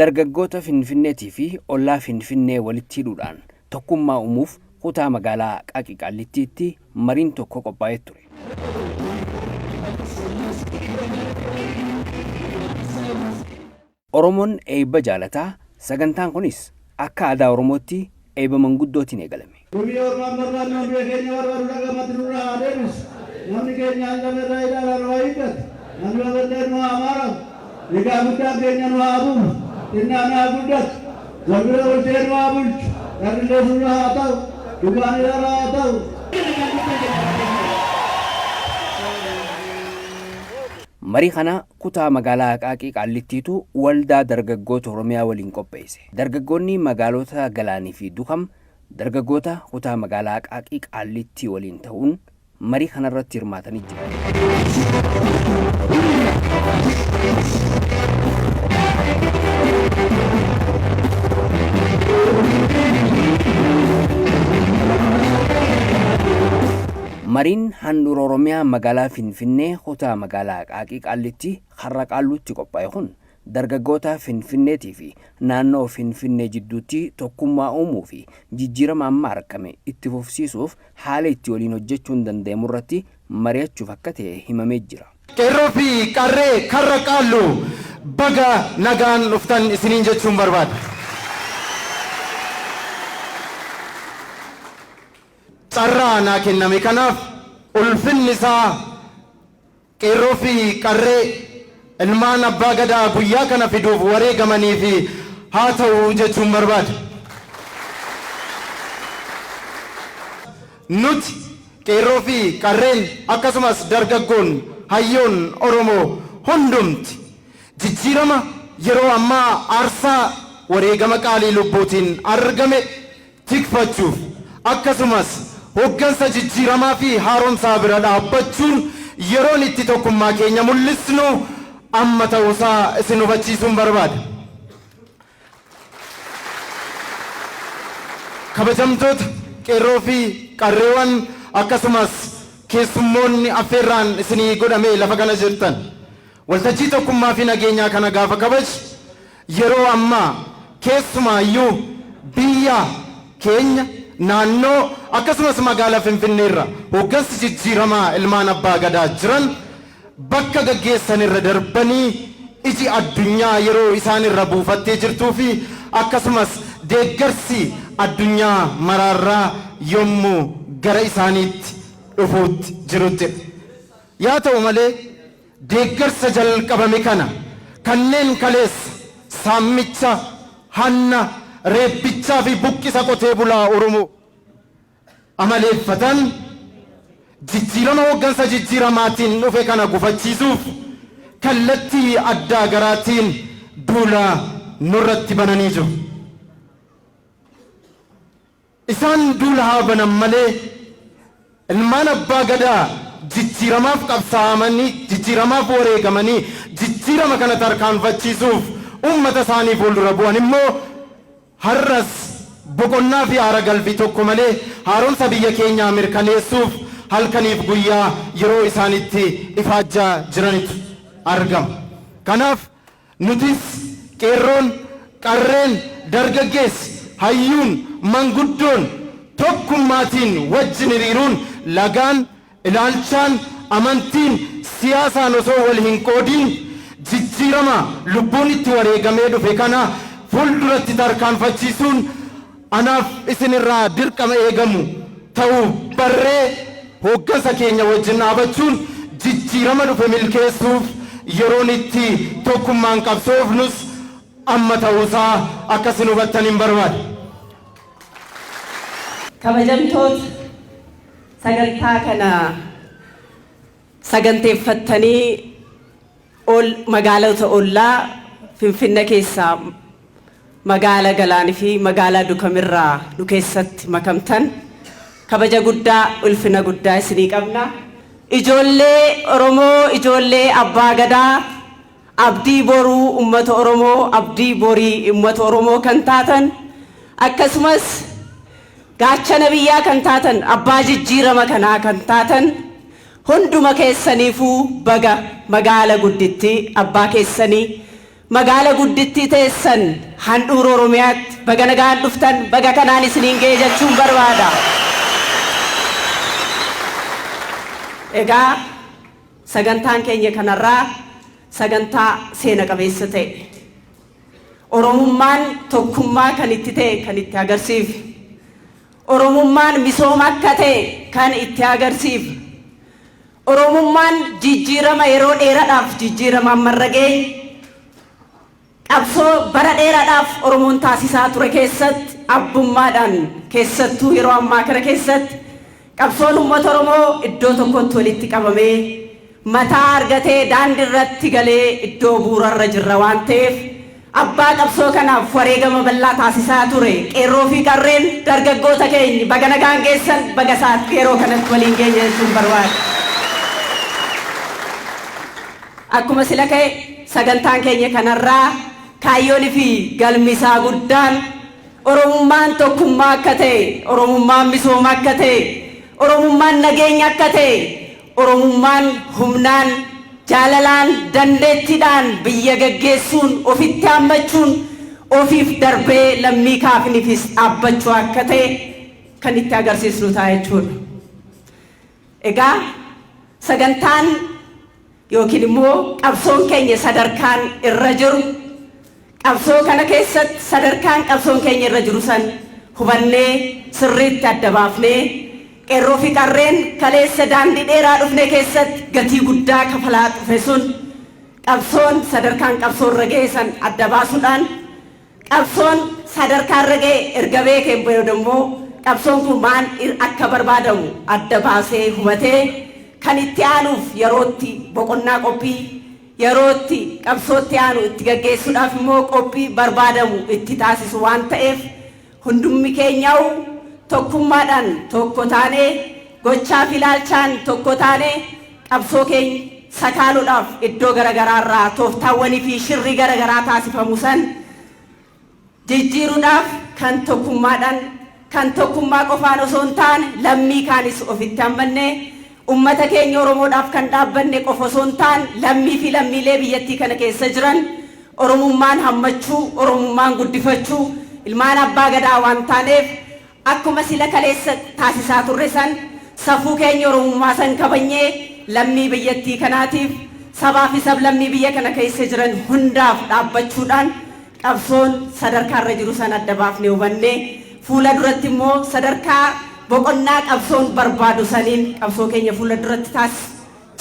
dargaggoota Finfinneetii fi ollaa Finfinnee walitti hidhuudhaan tokkummaa uumuuf kutaa magaalaa Aqaaqii Qaallittiitti mariin tokko qophaa'ee ture. Oromoon eebba jaalataa sagantaan kunis akka aadaa Oromootti eebba manguddootiin eegalame. Marii kana kutaa magaalaa Aqaaqii Qaallittiitu waldaa dargaggoota Oromiyaa waliin qopheesse. Dargaggoonni magaalota Galaanii fi Dukam dargaggoota kutaa magaalaa Aqaaqii Qaallittii waliin ta'uun marii kanarratti hirmaatanii jiru. Mariin handhuura Oromiyaa magaalaa Finfinnee kutaa magaalaa Aqaaqii Qaallittii har'a Qaalluutti qophaa'e kun dargaggoota Finfinneetii fi naannoo Finfinnee jidduutti tokkummaa uumuu fi jijjiirama amma argame itti fufsiisuuf haala itti waliin hojjechuun danda'amu irratti mari'achuuf akka ta'e himamee jira. Qeerroo fi qarree karra Qaalluu baga nagaan dhuftan isiniin jechuun barbaada. Carraa naa kenname kanaaf ulfinni isaa qeerroo fi qarree ilmaan abbaa gadaa guyyaa kana fiduuf wareegamanii fi haa ta'u jechuun barbaada. Nuti qeerroo fi qarreen akkasumas dargaggoon hayyoon Oromoo hundumti jijjiirama yeroo ammaa aarsaa wareegama qaalii lubbuutiin argame tikfachuuf akkasumas hoggansa jijjiiramaa fi haaromsaa bira dhaabbachuun yeroon itti tokkummaa keenya mul'isnu amma ta'uusaa isin hubachiisuun barbaada. Kabajamtoota qeerroo fi qarreewwan akkasumas keessummoonni affeerraan isinii godhamee lafa kana jirtan waltajjii tokkummaa fi nageenyaa kana gaafa kabaju yeroo ammaa keessumaayyuu biyya keenya naannoo akkasumas magaalaa Finfinneerra hoggansi jijjiiramaa ilmaan abbaa gadaa jiran bakka gaggeessan irra darbanii iji addunyaa yeroo isaan irra buufattee jirtuu fi akkasumas deeggarsi addunyaa maraarraa yommuu gara isaaniitti dhufuutti jirutti. Yaa ta'u malee deeggarsa jalqabame kana kanneen kaleessa saammicha hanna reebbichaa fi buqqisa qotee bulaa Oromoo amaleeffatan jijjiirama hoggansa jijjiiramaatiin dhufe kana gufachiisuuf kallattii addaa garaatiin duula nurratti bananii jiru. Isaan duula haa banan malee ilmaan abbaa gadaa jijjiiramaaf qabsaa'amanii jijjiiramaaf wareegamanii jijjiirama kana tarkaanfachiisuuf uummata isaanii fuuldura bu'an immoo har'as boqonnaa fi aara galfii tokko malee haaromsa biyya keenyaa mirkaneessuuf halkaniif guyyaa yeroo isaanitti ifaajjaa jiranitu argama. Kanaaf nutis qeerroon qarreen dargaggeessi hayyuun manguddoon tokkummaatiin wajjin hiriiruun lagaan ilaalchaan amantiin siyaasaan osoo wal hin qoodiin jijjiirama lubbuun itti wareegamee dhufe kana fuulduratti tarkaanfachiisuun anaaf isinirraa dirqama eegamu ta'uu barree hoggansa keenya wajjin dhaabachuun jijjiirama dhufe milkeessuuf yeroon itti tokkummaan qabsoofnus amma ta'uusaa akkasin hubattaniin barbaada. Kabajamtoota sagantaa kana saganteeffattanii magaalota ollaa Finfinnee keessaa magaalaa Galaanii fi magaalaa Dukamirraa nu keessatti makamtan kabaja guddaa ulfina guddaa isinii qabna. Ijoollee Oromoo, ijoollee abbaa gadaa, abdii boruu uummata Oromoo, abdii borii uummata Oromoo kan taatan akkasumas gaachana biyyaa kan taatan abbaa jijjiirama kanaa kan taatan hunduma keessaniifuu baga magaala gudditti abbaa keessanii magaala guddittii teessan handhuura Oromiyaatti baga nagaan dhuftan baga kanaan isiniin ga'e jechuun barbaada. Egaa sagantaan keenya kanarraa sagantaa seena qabeessa ta'e Oromummaan tokkummaa kan itti ta'e kan itti agarsiifu Oromummaan misooma akka ta'e kan itti agarsiifu Oromummaan jijjiirama yeroo dheeraadhaaf jijjiirama ammarra geenye qabsoo bara dheeraadhaaf Oromoon taasisaa ture keessatti abbummaadhaan keessattuu yeroo ammaa kana keessatti qabsoon uummata Oromoo iddoo tokkotti walitti qabamee mataa argatee daandii irratti galee iddoo bu'uurarra jirra waan ta'eef abbaa qabsoo kanaaf wareegama bal'aa taasisaa ture qeerroo fi qarreen dargaggoota keenya baga nagaan geessan baga isaatti yeroo kanatti waliin geenye jechuun barbaada. Akkuma sila ka'e sagantaan keenya kanarraa kaayyoon fi galmisaa guddaan Oromummaan tokkummaa akka ta'e Oromummaan misooma akka ta'e Oromummaan nageenya akka ta'e Oromummaan humnaan jaalalaan dandeettiidhaan biyya gaggeessuun ofitti hammachuun ofiif darbee lammii kaafniifis dhaabbachuu akka ta'e kan itti agarsiisnu ta'a jechuudha. Egaa sagantaan yookiin immoo qabsoon keenya sadarkaan irra jiru qabsoo kana keessatti sadarkaan qabsoon keenya irra jiru san hubannee sirriitti adda baafnee qeerroo fi qarreen kaleessa daandii dheeraa dhufne keessatti gatii guddaa kafalaa dhufe sun qabsoon sadarkaan qabsoon irra ga'e san adda baasuudhaan qabsoon sadarkaan irra ga'e erga beekeen booda immoo qabsoon kun maal akka barbaadamu adda baasee hubatee kan itti aanuuf yerootti boqonnaa qophii yerootti qabsootti aanu itti gaggeessuudhaaf immoo qophii barbaadamu itti taasisu waan ta'eef hundummi keenyaa'u tokkummaadhaan tokko taanee gochaa fi ilaalchaan tokko taanee qabsoo keenya sakaaluudhaaf iddoo garagaraarraa tooftaawwanii fi shirrii garagaraa taasifamu san jijjiiruudhaaf kan tokkummaadhaan kan tokkummaa qofaan osoo hin taane lammii kaanis ofitti hammannee ummata keenya Oromoodhaaf kan dhaabbanne qofa osoo hin taane lammii fi lammiilee biyyattii kana keessa jiran Oromummaan hammachuu Oromummaan guddifachuu ilmaan abbaa gadaa waan taaneef akkuma sila kaleessa taasisaa turre san safuu keenya Oromummaa san kabanyee lammii biyyattii kanaatiif sabaa fi sablammii biyya kana keessa jiran hundaaf dhaabbachuudhaan qabsoon sadarkaarra jiru san adda baafnee hubannee fuula duratti immoo sadarkaa boqonnaa qabsoon barbaadu saniin qabsoo keenya fuula duratti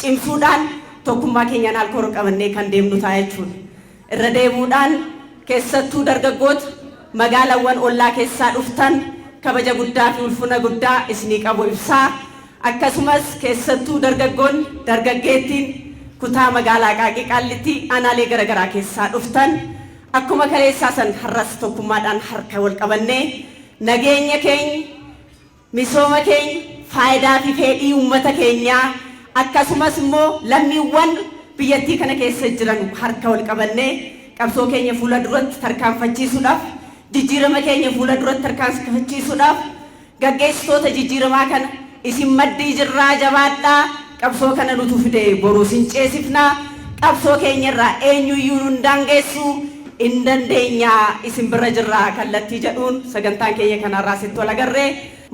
cimsuudhaan tokkummaa keenyaan alkoora qabannee kan deemnu ta'a jechuudha. Irra deemuudhaan keessattuu dargaggoota magaalaawwan ollaa keessaa dhuftan kabaja guddaa fi ulfina guddaa isinii qabu ibsaa akkasumas keessattuu dargaggoonni dargaggeettiin kutaa magaalaa Qaaqii Qaallitti aanaalee garagaraa keessaa dhuftan akkuma kaleessaa san har'as tokkummaadhaan harka wal qabannee nageenya keenya misooma keenya faayidaa fi fedhii uummata keenyaa akkasumas immoo lammiiwwan biyyattii kana keessa jiran harka wal qabannee qabsoo keenya fuula duratti tarkaanfachiisuudhaaf jijjiirama keenya fuula duratti tarkaanfachiisuudhaaf gaggeessitoota jijjiiramaa kana isin maddii jirraa jabaadhaa qabsoo kana nutu fide boruu sin ceesifnaa qabsoo keenya irraa eenyuyyuu nun daangeessu in dandeenya isin bira jirraa kallattii jedhuun sagantaan keenya kanarraa sitti wal agarree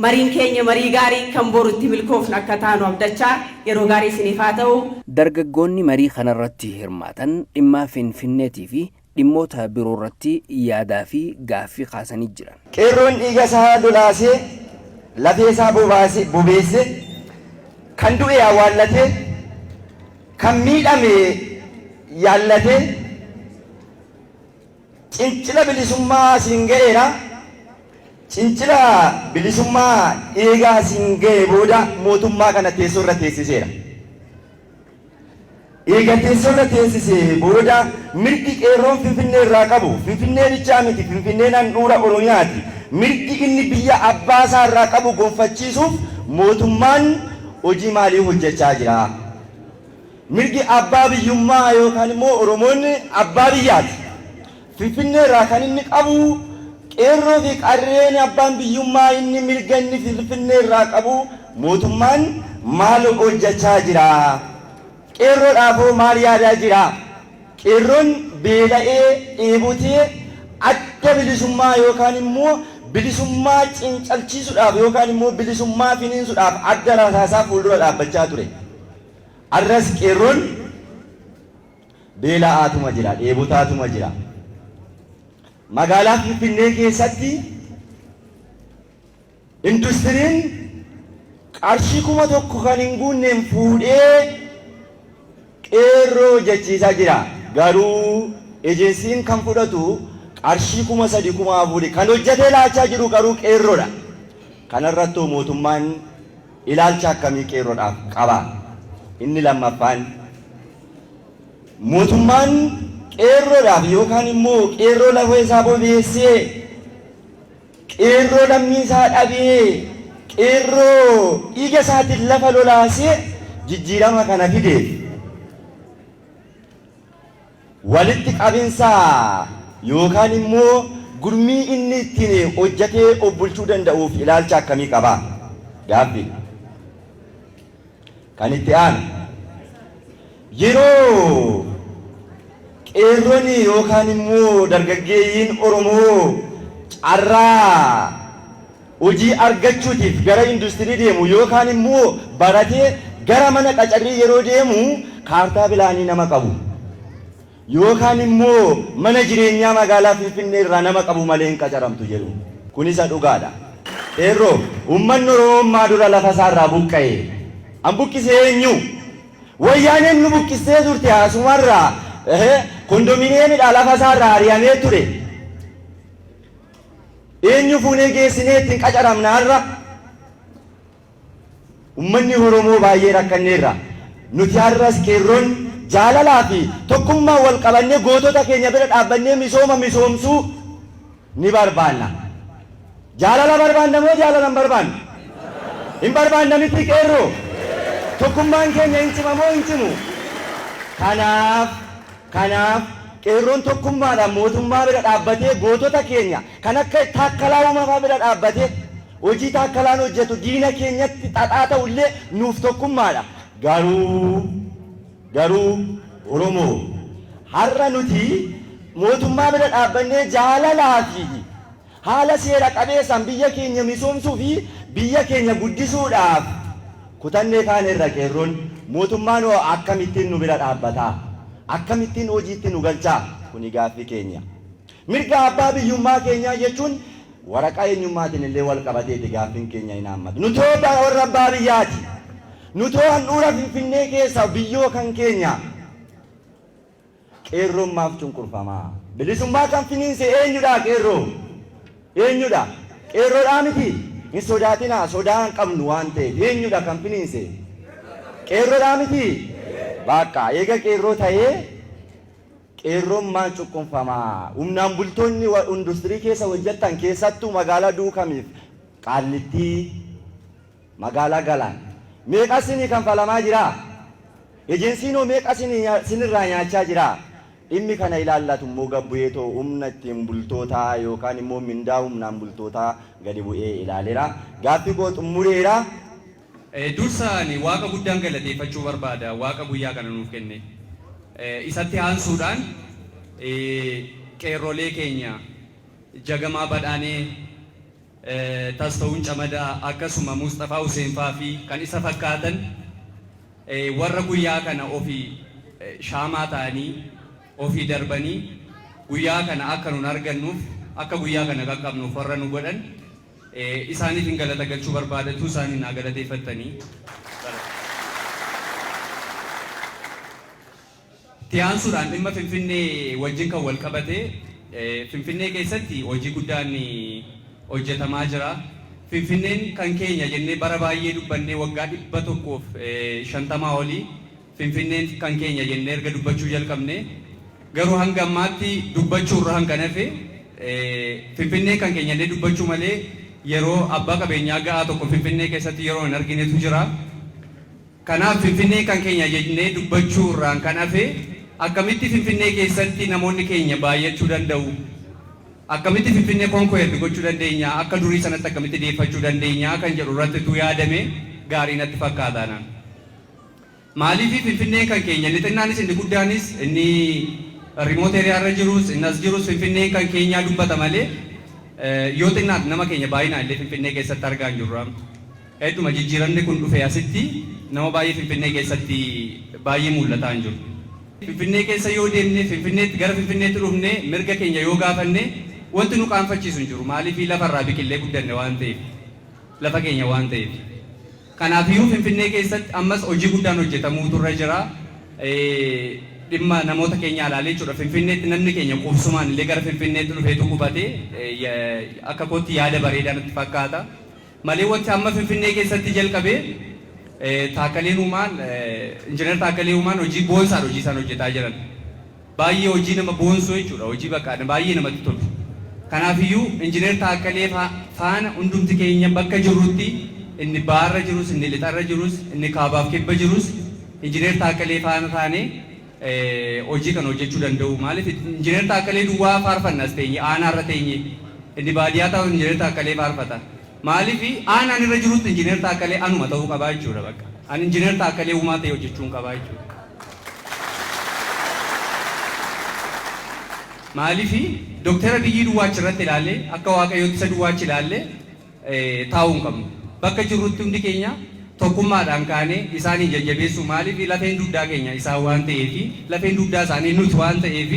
mariin keenya marii gaarii kan borutti milkoofnu akka taanu abdachaa yeroo gaarii isiniif haa ta'u. Dargaggoonni marii kanarratti hirmaatan dhimma Finfinneetii fi dhimmoota biroo irratti yaadaa fi gaaffii kaasanii jiran. Qeerroon dhiiga isaa lolaasee lafee isaa bobeesse kan du'e awwaallatee kan miidhame yaallatee cincila bilisummaa siin ga'eera. Cincila bilisummaa eegaa siin ga'e booda mootummaa kana teessoo irra teessiseera. Eega teessoo irra teessisee booda mirgi qeerroon Finfinnee irraa qabu Finfinnee bichaa miti Finfinneen handhuura Oromiyaati. Mirgi inni biyya abbaa isaa irraa qabu gonfachiisuuf mootummaan hojii maalii hojjechaa jira? Mirgi abbaa biyyummaa yookaan immoo Oromoonni abbaa biyyaati. Finfinnee irraa kan inni qabu qeerroo fi qarreen abbaan biyyummaa inni mirga inni Finfinnee irraa qabu mootummaan maal hojjechaa jira? Qeerroodhaafoo maal yaadaa jira? Qeerroon beela'ee dheebotee adda bilisummaa yookaan immoo bilisummaa cincalchiisuudhaaf yookaan immoo bilisummaa finiinsuudhaaf adda rasaasaa fuuldura dhaabbachaa ture. Arras qeerroon beela'aatuma jira, dheebotaatuma jira. Magaalaa Finfinnee keessatti industiriin qarshii 1,000 kan hin guunneen fuudhee qeerroo jechiisaa jira. Garuu ejensiin kan fudhatu qarshii 3,000 kan hojjetee laachaa jiru garuu qeerroodha. Kanarratti mootummaan ilaalcha akkamii qeerroodhaaf qaba? Inni lammaffaan mootummaan qeerroodhaaf yookaan immoo qeerroo lafa isaa bobeessee qeerroo lammii isaa dhabee qeerroo dhiiga isaatiin lafa lolaasee jijjiirama kana fideef walitti qabinsa yookaan immoo gurmii inni ittiin hojjetee obbulchuu danda'uuf ilaalcha akkamii qaba? Gaaffi kan itti aanu yeroo qeerroon yookaan immoo dargaggeeyyiin Oromoo carraa hojii argachuutiif gara industirii deemu yookaan immoo baratee gara mana qacarrii yeroo deemu kaartaa bilaanii nama qabu yookaan immoo mana jireenyaa magaalaa Finfinnee irraa nama qabu malee hin qacaramtu jedhu. Kun isa dhugaadha. Qeerroo uummanni Oromoo maa dura lafa isaarraa buqqa'e. An buqqisee eenyu? Wayyaaneen nu buqqistee turte asumarraa kondominiyeemidha lafa isaarraa ari'amee ture. Eenyu fuunee geessinee ittiin qacaramna har'a? Uummanni Oromoo baay'ee rakkanneerra. Nuti har'as qeerroon jaalalaa fi tokkummaa wal qabannee gootota keenya bira dhaabbannee misooma misoomsuu ni barbaanna. Jaalala barbaanna moo jaalala hin barbaannu? Hin barbaanna miti qeerroo. Tokkummaan keenya hin cimu moo hin cimu? Kanaaf qeerroon tokkummaadhaan mootummaa bira dhaabbatee gootota keenya kan akka Taakkalaa Uumamaa bira dhaabbatee hojii Taakkalaan hojjetu diina keenyatti xaxaa ta'ullee nuuf tokkummaadha. Garuu Oromoo har'a nuti mootummaa bira dhaabbannee jaalalaa fi haala seera qabeessaan biyya keenya misoomsuu fi biyya keenya guddisuudhaaf kutannee kaanerra qeerroon mootummaan akkamittiin nu bira dhaabbataa? Akkamittiin hojiitti nu galchaa? Kuni gaaffii keenya. Mirga abbaa biyyummaa keenyaa jechuun waraqaa eenyummaatiin illee wal qabateeti gaaffiin keenya hin haammatu. Nutoo warra abbaa biyyaati. Nutoo handhuura Finfinnee keessa biyyoo kan keenya. Qeerroon maaf cunqurfamaa? Bilisummaa kan finiinse eenyudha qeerroo? Eenyudha? Qeerroodhaa miti? Hin sodaatinaa, sodaa hin qabnu waan ta'eef. Eenyudha kan finiinse? Qeerroodhaa miti? Bakka eega qeerroo ta'ee qeerroon maal cunqurfamaa? Humnaan bultoonni industirii keessa hojjetan keessattuu magaalaa Duukamiif Qaallittii magaalaa Galaan meeqa isinii kanfalamaa jira? Ejensiinoo meeqa isinirraa nyaachaa jira? Dhimmi kana ilaallatu immoo gabbu'eetoo humna ittiin bultootaa yookaan immoo mindaa humnaan bultootaa gadi bu'ee ilaaleera. Gaaffii koo xumureera. Dursaan waaqa guddaan galateeffachuu barbaada. Waaqa guyyaa kana nuuf kenne. Isatti aansuudhaan qeerrolee keenya Jagamaa Badhaanee, Tasta'uun Camadaa akkasuma Mustafaa Huseenfaa fi kan isa fakkaatan warra guyyaa kana ofii shaamaa ta'anii ofii darbanii guyyaa kana akka nun argannuuf akka guyyaa kana qaqqabnuuf warra nu godhan isaaniitiin galata galchuu barbaadatu isaanii naa galateeffattanii. Tiyaansuudhaan dhimma Finfinnee wajjin kan wal qabate Finfinnee keessatti hojii guddaan hojjetamaa jira. Finfinneen kan keenya jennee bara baay'ee dubbannee waggaa 150 olii Finfinneen kan keenya jennee erga dubbachuu jalqabne garuu hanga ammaatti dubbachuu irra hanga nafe Finfinnee kan keenya jennee dubbachuu malee yeroo abbaa qabeenyaa ga'aa tokko Finfinnee keessatti yeroo hin arginetu jira. Kanaaf Finfinnee kan keenya jennee dubbachuu irraan kan hafe akkamitti Finfinnee keessatti namoonni keenya baay'achuu danda'u? Akkamitti Finfinnee konkoerti gochuu dandeenya? Akka durii sanatti akkamitti deeffachuu dandeenya kan jedhu irratti tu yaadame gaarii natti fakkaataana. Maaliif Finfinnee kan keenya inni xinnaanis inni guddaanis inni remote area irra jirus innas jirus Finfinnee kan keenyaa dubbata malee yoo xinnaan nama keenya baay'inaan illee Finfinnee keessatti argaa hin jirru. Hedduma jijjiiramni kun dhufe asitti nama baay'ee Finfinnee keessatti baay'ee mul'ataa hin jiru. Finfinnee keessa yoo deemne Finfinneetti gara Finfinneetti dhufne mirga keenya yoo gaafanne wanti nu qaanfachiisu hin jiru. Maaliif lafarraa biqillee guddanne waan ta'eef lafa keenya waan ta'eef. Kanaafiyyuu Finfinnee keessatti ammas hojii guddaan hojjetamuutu irra jira. Dhimma namoota keenya ilaalee jechuudha. Finfinneetti namni keenya qubsumaan illee gara Finfinneetti dhufeetu qubate akka kootti yaada bareedaa natti fakkaata. Malee wanti amma Finfinnee keessatti jalqabee Taakkaleen Uumaan injiinar Taakkalee Uumaan hojii boonsaadha hojii isaan hojjetaa jiran. Baay'ee hojii nama boonsuu jechuudha. Hojii bakka baay'ee namatti tolu. Kanaafiyyuu injiinar Taakkalee faana hundumti keenya bakka jirrutti inni baarra jirus inni lixarra jirus inni kaabaaf kibba jirus injiinar Taakkalee faana taanee hojii kan hojjechuu danda'u. Maaliif injiinar Taakkalee duwwaa faarfannas teenye aanaarra teenye inni baadiyyaa ta'u injiinar Taakkalee faarfata. Maaliif aanaan irra jirutti injiinar Taakkalee anuma ta'uu qabaa jechuudha bakka. Ani injiinar Taakkalee Uumaa ta'e hojjechuun qabaa jechuudha. Maaliif Dooktara Abiyyi duwwaa achirratti ilaallee akka Waaqayyootti isa duwwaa achi ilaallee taa'uu hin qabnu. Bakka jirrutti hundi keenya tokkummaadhaan kaanee isaanii jajjabeessu. Maaliif lafeen dugdaa keenya isaan waan ta'eef lafeen dugdaa isaanii nuti waan ta'eef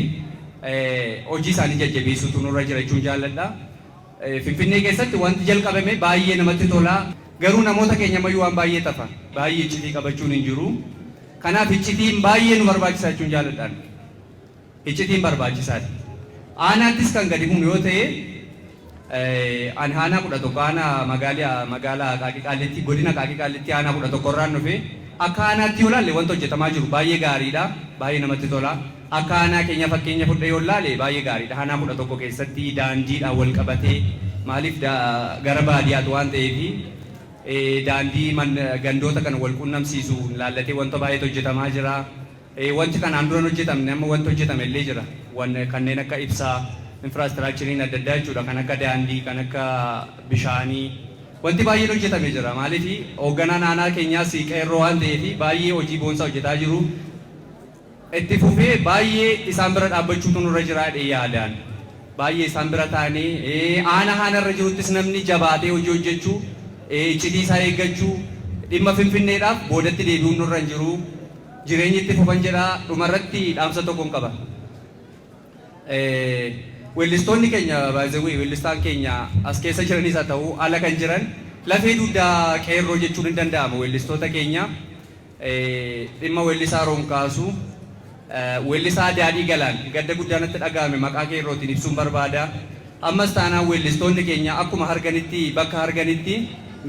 hojii isaanii jajjabeessutu nurra jira jechuun jaalladha. Finfinnee keessatti wanti jalqabame baay'ee namatti tola. Garuu namoota keenya mayyuu waan baay'ee tafa. Baay'ee iccitii qabachuun hin jiru. Kanaaf iccitiin baay'ee nu barbaachisaa jechuun jaalladhaan. Iccitiin barbaachisaadha. Aanaattis kan gadi humnu yoo ta'e ani aanaa 11 aanaa magaalaa Qaaqii Qaallitti godina Qaaqii Qaallitti aanaa 11 irraan dhufe akka aanaatti yoo laalle wanti hojjetamaa jiru baay'ee gaariidha. Baay'ee namatti tola. Akka aanaa keenya fakkeenya fudhee yoo laalle baay'ee gaariidha. Aanaa 11 keessatti daandiidhaan wal qabatee maaliif gara baadiyyaatu waan ta'eef daandii gandoota kana wal quunnamsiisu laallatee wanta baay'eetu hojjetamaa jira. Wanti kanaan dura hojjetamne amma wanti hojjetame illee jira. Kanneen akka ibsaa infraastiraakchariin adda addaa jechuudha. Kan akka daandii kan akka bishaanii wanti baay'een hojjetame jira. Maaliif hoogganaan aanaa keenyaas qeerroo waan ta'eef baay'ee hojii boonsaa hojjetaa jiru. Itti fufee baay'ee isaan bira dhaabbachuutu nurra jira jedhee yaadaan. Baay'ee isaan bira taanee aanaa irra jiruttis namni jabaatee hojii hojjechuu iccitii isaa eeggachuu dhimma Finfinneedhaaf boodatti deebi'uun nurra hin jiru. Jireenyi itti fufan jedha. Dhumarratti dhaamsa tokkoon qaba. Weellistoonni keenya baay'ee weellistaan keenya as keessa jiranis haa ta'u ala kan jiran lafee dugdaa qeerroo jechuun hin danda'amu. Weellistoota keenya dhimma weellisaa Ronkaasu weellisaa Daadhii Galaan gadda guddaa natti dhaga'ame maqaa qeerrootiin ibsuun barbaada. Ammas taanaan weellistoonni keenya akkuma arganitti bakka arganitti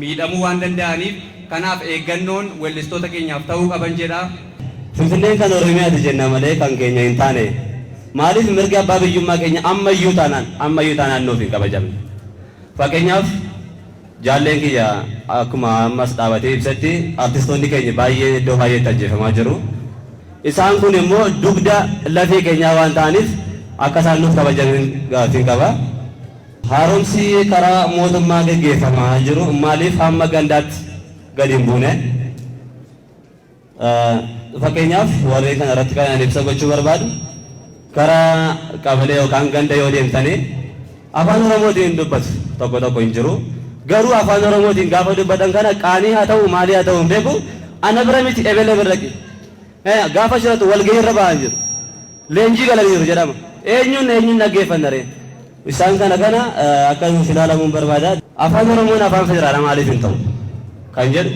miidhamuu waan danda'aniif kanaaf eeggannoon weellistoota keenyaaf ta'uu qaban jedha. Finfinneen kan Oromiyaati jenna malee kan keenya hin taane. Maaliif mirgi abbaa biyyummaa keenya ammayyuu taanaan nuuf hin kabajamne. Fakkeenyaaf jaalleen kiyya akkuma ammas dhaabatee ibsatti artistoonni keenya baay'ee iddoo baay'eetti ajjeefamaa jiru. Isaan kun immoo dugda lafee keenyaa waan ta'aniif akka isaan nuuf kabajaman gaafii qaba. Haaromsi karaa mootummaa gaggeeffamaa jiru maaliif hamma gandaatti gadi hin buune? Fakkeenyaaf warreen kana irratti kan ibsa gochuu barbaadu karaa qabalee yookaan ganda yoo deemtanii afaan Oromootiin dubbatu tokko hin jiru. Garuu afaan Oromootiin gaafa dubbatan kana qaanii haa ta'u maalii haa ta'u hin beeku ana bira miti ebele bira dhaqe. Gaafa shiratu walgahii irra ba'an jiru. Leenjii galaniiru jedhama. Eenyuun dhaggeeffanna ree. Isaan kana akka nuuf ilaalamuun barbaada. Afaan Oromoon afaan federaalaa maaliif hin ta'u kan jedhu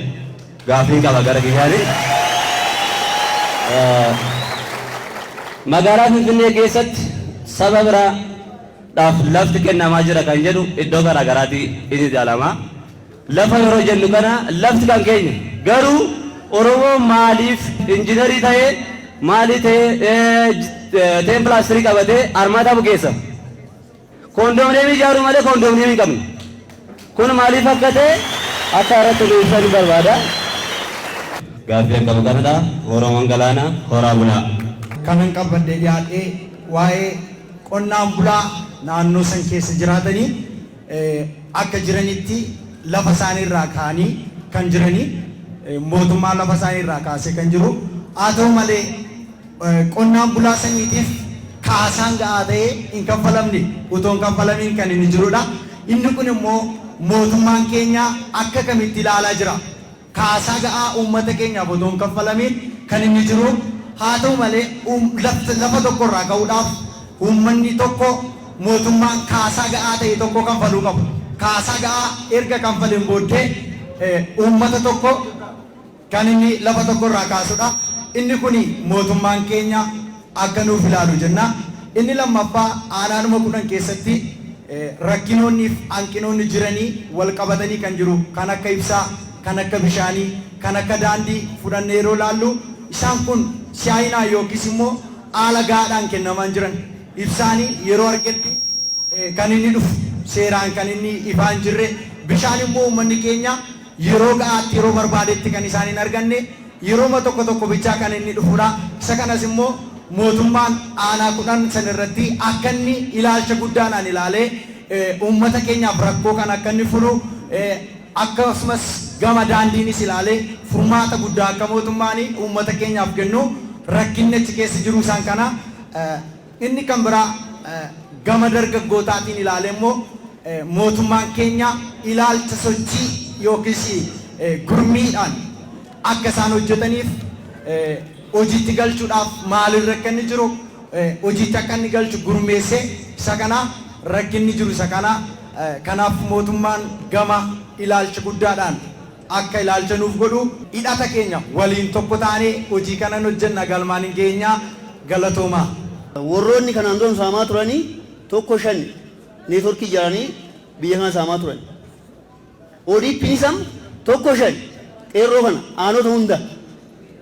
gaafii qaba gara kiyyaanii. Magaalaa Finfinnee keessatti saba biraadhaaf lafti kennamaa jira kan jedhu iddoo garaa garaatti inni ilaalama. Lafa yeroo jennu kana lafti kan keenya garuu Oromoo maaliif injiinarii ta'ee maalii ta'ee teemplaastirii qabatee armaata bukeessa. Koondoominiyeemii ijaaruu malee koondoominiyeemii hin qabnu. Kun maaliif akka ta'e akka irratti nu ibsan barbaada. Gaaffii akka kanadha. Oromoon galaana horaa bulaa. Kanan qabadde dhiyaadhee waa'ee qonnaan bulaa naannoo san keessa jiraatanii akka jiranitti lafa isaaniirraa kaanii kan jiranii mootummaa lafa isaaniirraa kaasee kan jiru haa ta'u malee qonnaan bulaa saniitiif kaasaan ga'aa ta'ee hin kaffalamne utuu hin kaffalamiin kan inni jirudha. Inni kun immoo mootummaan keenya akka kamitti ilaalaa jira. Kaasaa ga'aa uummata keenyaaf utuu hin kaffalamiin kan inni jiru. Haa ta'u malee lafa tokkorraa ka'uudhaaf uummanni tokko mootummaan kaasaa ga'aa ta'e tokko kanfaluu qabu. Kaasaa ga'aa erga kanfaleen booddee uummata tokko kan inni lafa tokkorraa kaasudha. Inni kun mootummaan keenya akka nuuf ilaalu jenna. Inni lammaffaa aanaanuma 10 keessatti rakkinoonni fi hanqinoonni jiranii wal qabatanii kan jiru kan akka ibsaa, kan akka bishaanii, kan akka daandii fudhannee yeroo laallu isaan kun shaayinaa yookiis immoo haala gaadhaan kennamaan jiran. Ibsaanii yeroo argetti kan inni dhufu seeraan kan inni ifaan jirre. Bishaan immoo uummanni keenya yeroo ga'aatti yeroo barbaadetti kan isaan hin arganne yeroo tokko bichaa kan inni dhufudha. Isa kanas immoo mootummaan aanaa 10 san irratti akka inni ilaalcha guddaadhaan ilaalee uummata keenyaaf rakkoo kan akka inni furu akkasumas gama daandiinis ilaalee furmaata guddaa akka mootummaan uummata keenyaaf kennu rakkinni achi keessa jiru isaan kana. Inni kan biraa gama dargaggootaatiin ilaalee immoo mootummaan keenya ilaalcha sochii yookiis gurmiidhaan akka isaan hojjetaniif hojiitti galchuudhaaf maalirra akka inni jiru hojiitti akka inni galchu gurmeessee isa kana rakkinni jiru isa kana. Kanaaf mootummaan gama ilaalcha guddaadhaan akka ilaalcha nuuf godhu hidhata keenya waliin tokko taanee hojii kana hojjenna galmaan hin geenyaa. Galatoomaa. Warroonni kanaan dura saamaa turanii tokko 5 neetworkii ijaaranii biyya kana saamaa turan. ODP'n isam tokko 5 qeerroo kana aanota hunda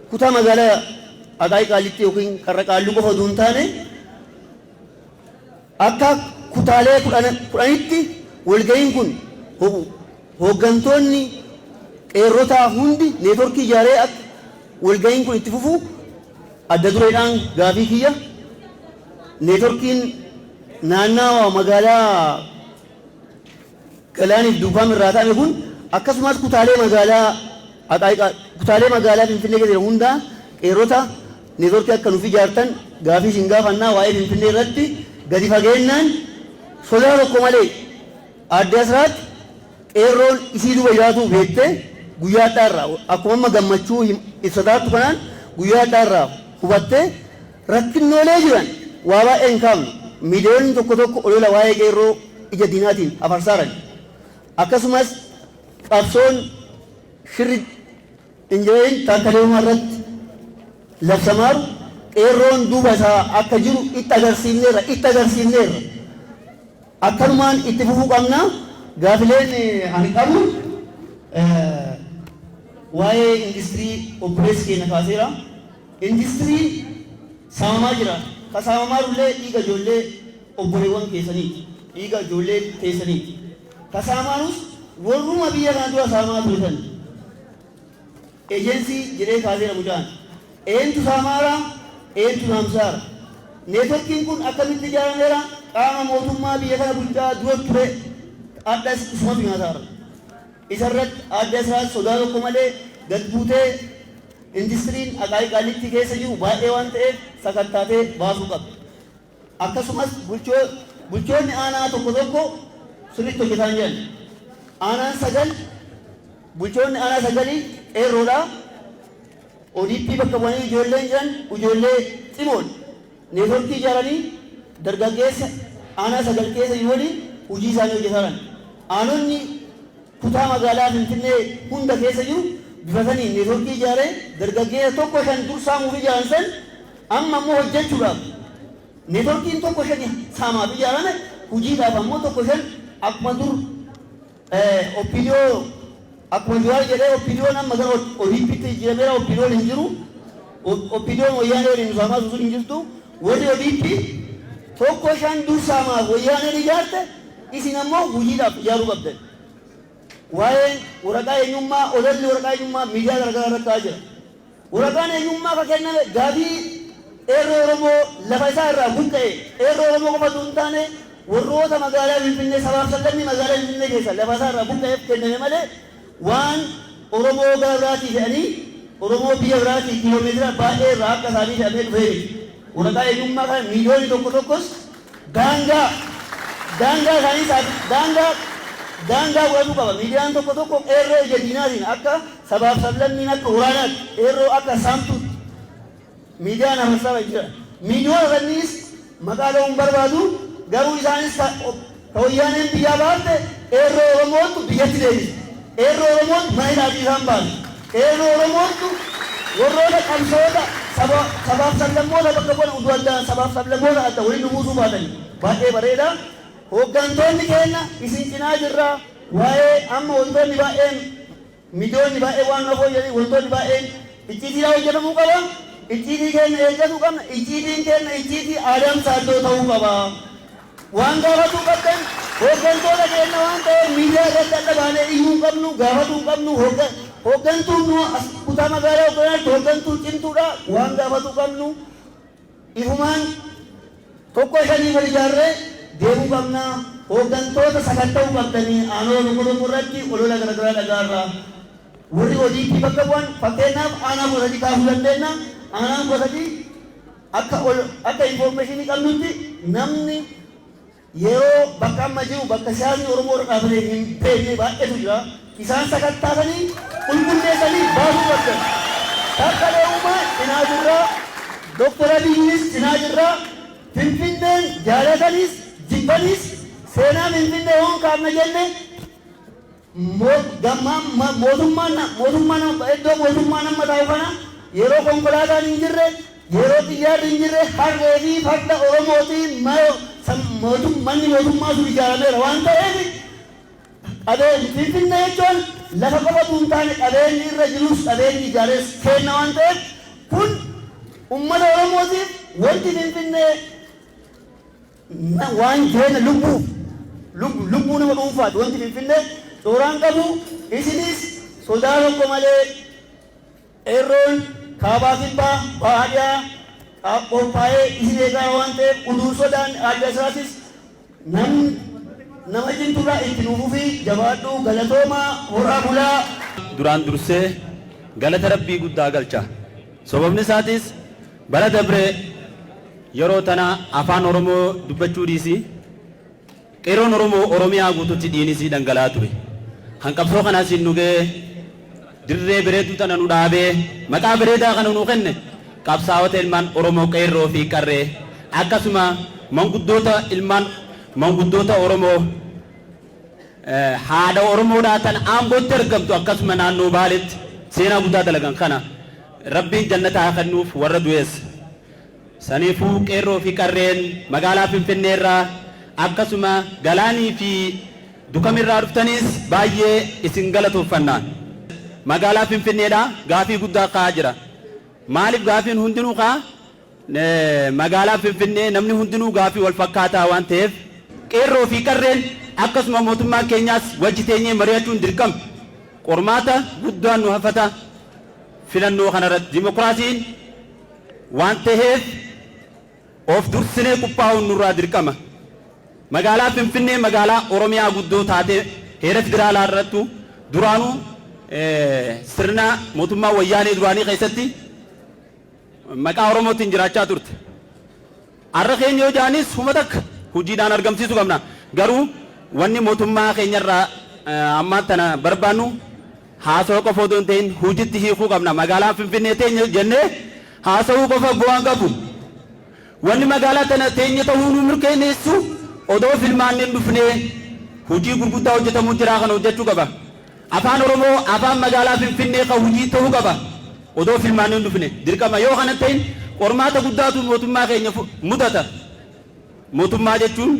kutaa magaalaa Aqaayii Qaalitti yookiin Qarra Qaalluu qofa osoo hin taane akka kutaalee 10tti walga'iin kun hooggantoonni qeerrotaa hundi neetworkii ijaaree akka walga'iin kun itti fufu adda dureedhaan gaafii kiyya. Neetworkiin naannawaa magaalaa Galaaniif Duukaam irraa ta'ame kun akkasumas kutaalee magaalaa Finfinnee keessa hundaa qeerrota neetworkii akka nuuf ijaartan gaafii isin gaafannaa waa'ee Finfinnee irratti gadi fageenyaan sodaa tokko malee adde Asraat qeerroon isii duuba jiraatu beektee guyyaa har'aa akkuma gammachuu ibsataattu kanaan guyyaa har'aa hubattee rakkinnoolee jiran waa baay'ee hin kaafnu miidiyoonni tokko olola waa'ee qeerroo ija diinaatiin afarsaaran akkasumas qabsoon shirri injireen taakkalee uumaa irratti labsamaaru qeerroon duuba isaa akka jiru itti agarsiifneerra akkanumaan itti fufuu qabna. Gaafileen ani qabu waa'ee industirii obboleessi keenya kaaseera. Industirii saamamaa jira. Ka saamamaa illee dhiiga ijoollee obboleewwan keessaniiti. Dhiiga ijoollee teessaniiti. Ka saamaanus warruma biyya kana dura saamaa turetan. Eejensii jedhee kaaseera mucaan. Eentu saamaara, eentu saamsaara. Neetworkiin kun akkamitti ijaarameera? Qaama mootummaa biyya kana bulchaa dura ture adda isumatu nyaataara. Isarratti adda Asraat sodaa tokko malee gad buutee industiriin Aqaayii Qaalitti keessa jiru baay'ee waan ta'eef sakattaatee baasuu qabdi. Akkasumas bulchoonni aanaa tokko sirriitti hojjetaan jiran. Aanaan 9 bulchoonni aanaa 9 qeerroodha. ODP bakka bu'anii ijoolleen jiran ijoollee ximoon neetworkii ijaaranii dargaggeessa aanaa 9 keessa jiru waliin hojii isaanii hojjetan. Aanonni kutaa magaalaa Finfinnee hunda keessa jiru bifatanii neetworkii ijaaree dargaggeessa tokko 5 dur saamuuf ijaaran san amma immoo hojjechuudhaaf neetworkiin tokko 5 saamaaf ijaarame hojiidhaaf ammoo tokko 5 akkuma dur opiniyoo akkuma Jawaar jedhee opiniyoon amma gara ODP'tti jijjiirameera. Opiniyoon hin jiru. Opiniyoon wayyaanee waliin nu saamaa sun hin jirtu. Warri ODP tokko 5 dur saamaaf wayyaaneen ijaarte isin ammoo hojiidhaaf ijaaruu qabdan. Waa'een waraqaa eenyummaa ololli waraqaa eenyummaa miidiyaa garagaraa irratti ta'aa jira. Waraqaan eenyummaa kan kenname gaafii qeerroo Oromoo lafa isaa irraa buqqa'e qeerroo Oromoo qofa osoo hin taane warroota magaalaa Finfinnee sabaaf sablammii magaalaa Finfinnee keessa lafa isaa irraa buqqa'eef kenname malee waan Oromoo gara biraatii fe'anii Oromoo biyya biraatii kiiloomeetira baay'ee irraa akka isaanii fe'amee dhufee waraqaa eenyummaa kana miiliyoonii tokkos daangaa isaanii daangaa godhatu qaba. Miidiyaan tokko qeerroo ija diinaatiin akka sabaaf sablammiin akka waraanaatti qeerroo akka saamtuutti miidiyaan amarsaa jira. Miidiyoota sanniis maqaa dha'uun barbaadu garuu isaanis ka wayyaaneen biyyaa baatte qeerroo Oromootu biyyatti deebise. Qeerroo Oromootu mana hidhaatii isaan baase. Qeerroo Oromootu warroota qabsoota sabaaf sablammoota bakka bu'an utuu addaan sabaaf sablammoota adda waliin dhumuusuu baatanii baay'ee bareeda. Hooggantoonni keenya isin cinaa jirraa waa'ee amma wantoonni baay'een miidiyoonni baay'ee waan nafoo jedhanii wantoonni baay'een icciitiidhaan hojjetamuu qaba. Icciitii keenya eeggatu qabna. Icciitiin keenya icciitii aadaam saaddoo ta'uu qaba. Waan gaafatuu qabdan hooggantoota keenya waan ta'eef miidiyaa irratti adda baanee iyyuu hin qabnu gaafatuu hin qabnu hooggantuun nu as kutaa magaalaa hogganaatti hooggantuu cimtuudha waan gaafatuu qabnu ifumaan tokko shanii wal ijaarree deemuu qabna. Hooggantoota sakatta'uu qabdanii aanoo tokko irratti olola garaagaraa dhagaarraa warri hojiitti bakka bu'an fakkeenyaaf aanaa gosatii kaasuu dandeenya. Aanaan gosatii akka infoormeeshinii qabnutti namni yeroo bakka amma jiru bakka siyaasni Oromoo irra dhaabatee hin beekne baay'eetu jira. Isaan sakattaasanii qulqulleessanii baasuu qabdan. Taakkalee Uumaa cinaa jirraa, Dooktar Abiyyiis cinaa jirraa, Finfinneen jaalatanis jibbanis seenaa Finfinnee hoon kaafna jenne mootummaan iddoo mootummaa nama taa'u kana yeroo konkolaataan hin jirre yeroo xiyyaarri hin jirre harree fi farda Oromootiin manni mootummaa sun ijaarameera waan ta'eef Finfinnee jechuun lafa qofatu hin taane qabeenyi irra jirus qabeenyi ijaarees kenna waan ta'eef kun uummata Oromootiif wanti Finfinnee waan keenya lubbuu nama dhuunfaati wanti Finfinnee suuraan qabu isinis sodaa tokko malee qeerroon kaabaa kibbaa baadiyyaa qophaa'ee isin eegaa waan ta'eef utuu sodaan adda isaatis nama jinturraa itti nuufuu fi jabaadhuu galatoomaa horaa bulaa. Duraan dursee galata rabbii guddaa galcha. Sababni isaatis bara dabree yeroo tana afaan Oromoo dubbachuu dhiisii qeerroon Oromoo Oromiyaa guututti dhiinisii dhangala'aa ture. Hanqabsoo kanaas hin dhugee dirree bareedduu tana nu dhaabee maqaa bareedaa kana nu kenne qabsaa'ota ilmaan Oromoo qeerroo fi qarree akkasuma manguddoota Oromoo haadha Oromoodhaa tan Aambootti argamtu akkasuma naannoo Baaleetti seenaa guddaa dalagan kana rabbiin jannataa kennuuf warra du'eessa. Saniifuu qeerroo fi qarreen magaalaa Finfinnee irraa akkasuma galaanii fi dukamirraa dhuftaniis baay'ee isin galatooffanna. Magaalaa Finfinneedhaa gaafii guddaa ka'aa jira. Maaliif gaafiin hundinuu ka'a? Magaalaa Finfinnee namni hundinuu gaafii wal fakkaataa waan ta'eef qeerroo fi qarreen akkasuma mootummaa keenyaas wajji teenyee mari'achuun dirqama. Qormaata guddaan nu hafata filannoo kanarratti dimokiraasiin waan ta'eef of dursinee qophaa'uun nurraa dirqama. Magaalaa Finfinnee magaalaa Oromiyaa guddoo taatee heera federaalaa irrattu duraanuu sirna mootummaa wayyaanee duraanii keessatti maqaa Oromootiin jiraachaa turte. Har'a keenya yoo jaanis huma takka hojiidhaan argamsiisuu qabna. Garuu wanni mootummaa keenyarraa ammaan tana barbaannu haasawaa qofa otoo hin ta'in hojiitti hiikuu qabna. Magaalaa Finfinnee teenya jennee haasawuu qofa bu'aan qabu. Wanni magaalaa tana teenya ta'uu nu mirkaneessu odoo filmaanneen dhufnee hojii gurguddaa hojjetamuu jiraa kana hojjechuu qaba. Afaan Oromoo afaan magaalaa Finfinnee kan hojii ta'uu qaba. Odoo filmaanneen dhufne dirqama yoo kana ta'in qormaata guddaatu mootummaa keenya mudata. Mootummaa jechuun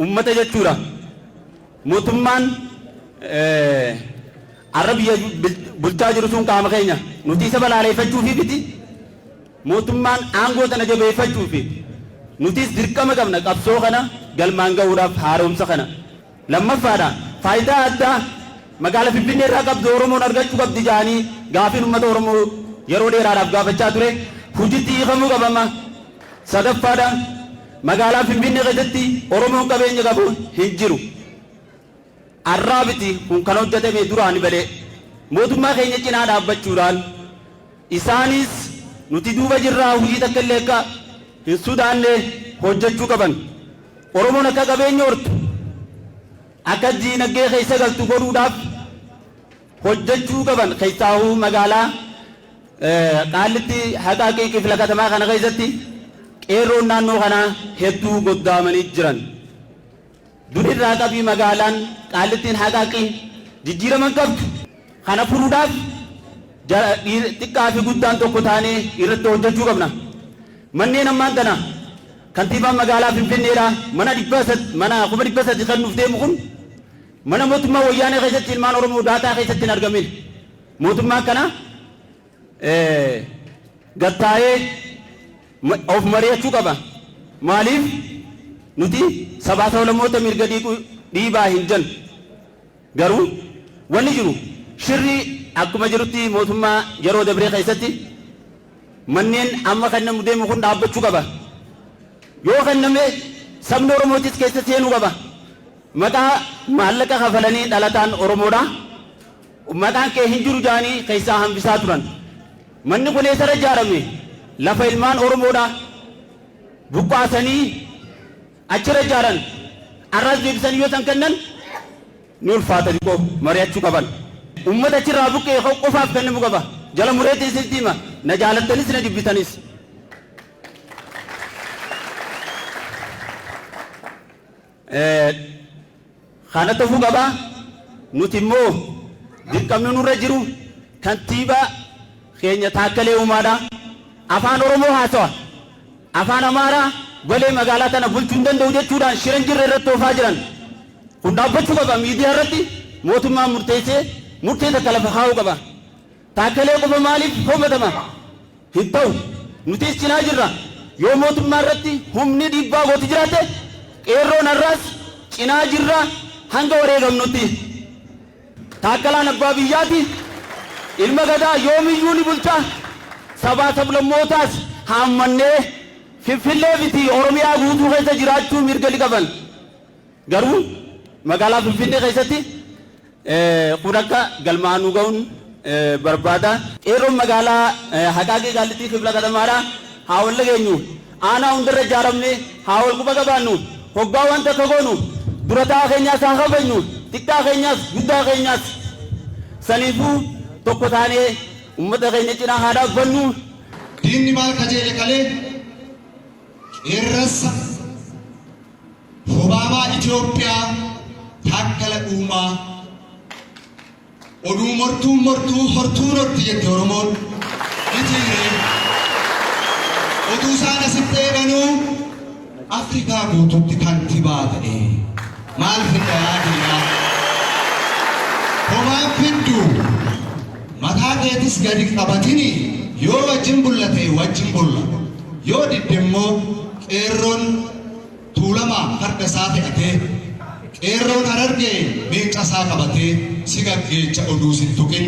uummata jechuudha. Mootummaan har'a biyya bulchaa jiru sun qaama keenya nuti isa balaaleffachuu fi biti. Mootummaan aangoo tana jabeeffachuu fi nutis dirqama qabna qabsoo kana galmaan ga'uudhaaf haaromsa kana. Lammaffaadha faayidaa addaa magaalaa Finfinnee irraa qabdu Oromoon argachuu qabdi jedhanii gaafiin uummata Oromoo yeroo dheeraadhaaf gaafachaa ture hojiitti hiikamuu qabama. Sadaffaadha magaalaa Finfinnee keessatti Oromoon qabeenya qabu hin jiru. Arraa biti kun kan hojjetame duraan balee mootummaa keenya cinaa dhaabbachuudhaan isaanis nuti duuba jirraa hojii takka illee akka hin sodaanne hojjechuu qaban. Oromoon akka qabeenya hortu akka diinagdee keessa galtu godhuudhaaf hojjechuu qaban. Keessaahuu magaalaa Qaallitti Haqaaqii Kifla Katamaa kana keessatti qeerroon naannoo kanaa hedduu goddaamanii jiran. Durirraa qabii magaalaan Qaallittiin Haqaaqii jijjiiraman qabdu. Kana furuudhaaf xiqqaa fi guddaan tokko taanee irratti hojjechuu qabna. Manneen ammaan kana kantiibaan magaalaa Finfinneedhaa mana 1,300 kan nuuf deemu kun mana mootummaa wayyaanee keessatti ilmaan Oromoo daataa keessatti hin argamin. Mootummaan kana gattaa'ee of mari'achuu qaba. Maaliif nuti sabaa sablammoota mirga dhiibaa hin jennu. Garuu wanni jiru shirri akkuma jirutti mootummaa yeroo dabree keessatti manneen amma kan namu deemu kun dhaabbachuu qaba. Yoo kan namne sabni Oromootis keessa seenuu qaba. Maqaa maallaqa kafalanii dhalataan Oromoodha. Maqaan kee hin jiru jaanii keessaa hambisaa turan. Manni kun eessarra ijaarame lafa ilmaan Oromoodha buqqaasanii achirra ijaaran arras deebisanii yoo san kennan ni ulfaata dhiqoo mari'achuu qaban. Uummata achirraa buqqee qofaaf kennamu qaba. Jala mureetti isinitti hima na jaalattanis na jibbitanis. Kana ta'uu qaba. Nuti immoo dirqamni nurra jiru kantiibaa keenya Taakkalee Uumaadha. Afaan Oromoo haasawa. Afaan Amaaraa balee magaalaa tana bulchuu hin danda'u jechuudhaan shiran jirre irratti oofaa jiran. Kun dhaabbachuu qaba. Miidiyaa irratti mootummaan murteessee murtee takka lafa kaa'uu qaba. Taakkalee qofa maaliif homatama? Hin ta'u. Nutis cinaa jirra. Yoo mootummaa irratti humni dhiibbaa gooti jiraate qeerroon har'aas cinaa jirra hanga wareegamnutti. Taakkalaan abbaa biyyaati. Ilma gadaa yoomiyyuu ni bulchaa. Sabaa sablammootaas haammannee Finfinnee biti Oromiyaa guutuu keessa jiraachuu mirga ni qaban. Garuu magaalaa Finfinnee keessatti kun akka galmaanuu ga'uun barbaada. Qeerroon magaalaa Haqaaqii Qaallittii Kifla Katamaadhaa haa wal dhageenyu. Aanaa hundarra ijaaramne haa wal quba qabaannu. Hoggaa wanta akka goonu durataa keenyaas haa kabajnu. Xiqqaa keenyaas guddaa keenyaas. Saniifuu tokko taanee uummata keenya cinaa haa dhaabbannu. Diinni maal kajeele kalee qeerransa Obaamaa Itoophiyaa Taakkala Uumaa oduu mortuu hortuu rotti jette Oromoon itiiree oduu isaan asitti eeganuu Afrikaa guutuutti kantiibaa ta'e maal fiddaa diinaa homaan fidduu mataa keetis gadi qabatini yoo wajjin bullate wajjin bulla yoo didde immoo qeerroon tuulamaa farda isaa fe'atee qeerroon Harargee miica isaa qabatee si gaggeecha oduu sin tuqin.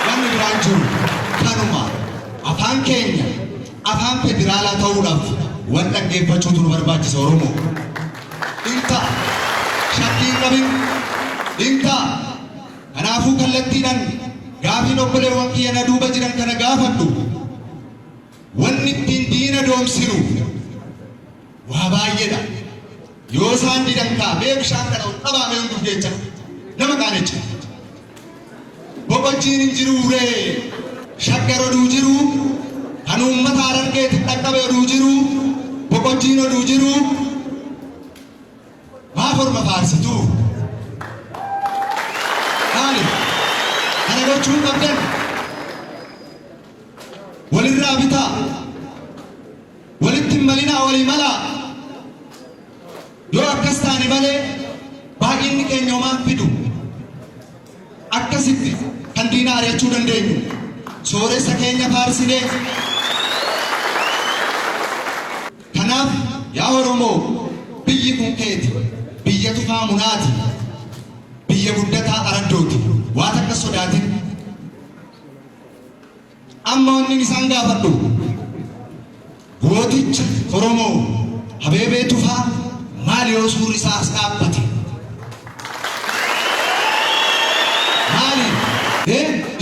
Wanni biraan jiru kanuma afaan keenya afaan federaalaa ta'uudhaaf waan dhaggeeffachuutu nu barbaachisa Oromoo. Inta shakkii qabin inta kanaafuu kallattiidhaan gaafiin obboleewwan kiyya na duuba jiran kana gaafadhu. Wanni ittiin diina doomsinu waa baay'eedha. Yoo isaan didan kaabee bishaan kana ol qabaamee hunduuf jecha nama qaanecha. Boqochiin hin jiru uree shaggar oduu jiru kan uummata Harargeetti dhaqqabe oduu jiru boqochiin oduu jiru maaf orma faarsitu. Maali kana gochuun qabdan walirraa bitaa walitti hin malinaa walii malaa yoo akkas taane malee baay'inni keenya homaan fidu akkasitti kan diina ari'achuu dandeenyu sooressa keenya faarsinee. Kanaaf yaa Oromoo biyyi kun keeti biyya tufaa munaati biyya guddataa araddooti waan akka sodaatin. Amma wanni isaan gaafadhu gooticha Oromoo Habeebee Tufaa maal yoo suurri isaa as dhaabbate maali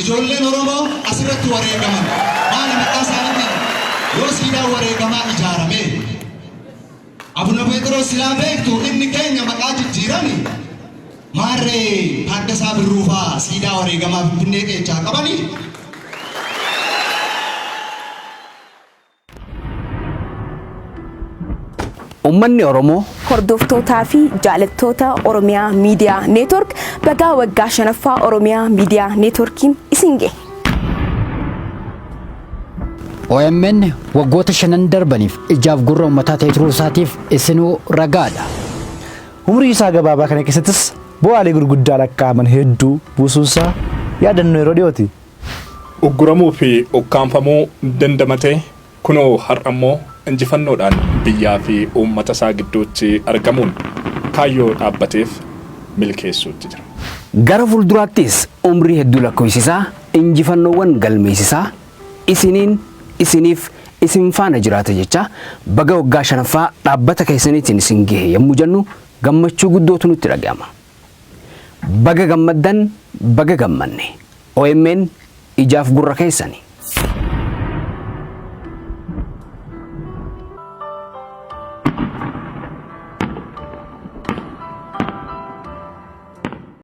ijoolleen Oromoo asirratti wareegaman maali maqaa isaaniitiin yoo siidaa wareegamaa ijaarame Abuna Pheexroos silaa beektu inni keenya maqaa jijjiirani maarree Taaddasaa Birruufaa siidaa wareegamaa Finfinnee keessaa qabanii. Uummanni Oromoo hordoftootaa fi jaalattoota Oromiyaa Miidiyaa Neetwork bagaa waggaa 5ffaa Oromiyaa Miidiyaa Neetworkiin isin gahe. OMN waggoota 5 darbaniif ijaaf gurra uummataa ta'ee turuu isaatiif isinuu ragaadha. Umrii isaa gabaabaa kana keessattis bu'aalee gurguddaa lakkaa'aman hedduu buusuunsaa yaadannoo yeroo dhiyooti. Ugguramuu fi ukkaanfamuu dandamatee kunoo har'ammoo injifannoodhaan biyyaa fi uummata isaa gidduutti argamuun kaayyoo dhaabbateef milkeessuutti jira. Gara fuulduraattis umrii hedduu lakkoofsisaa injifannoowwan galmeessisaa isiniif isin faana jiraata jecha baga waggaa 5ffaa dhaabbata keessaniitiin isin gahe yommuu jennu gammachuu guddootu nutti dhaga'ama. Baga gammaddan baga gammanne OMN ijaaf gurra keessanii.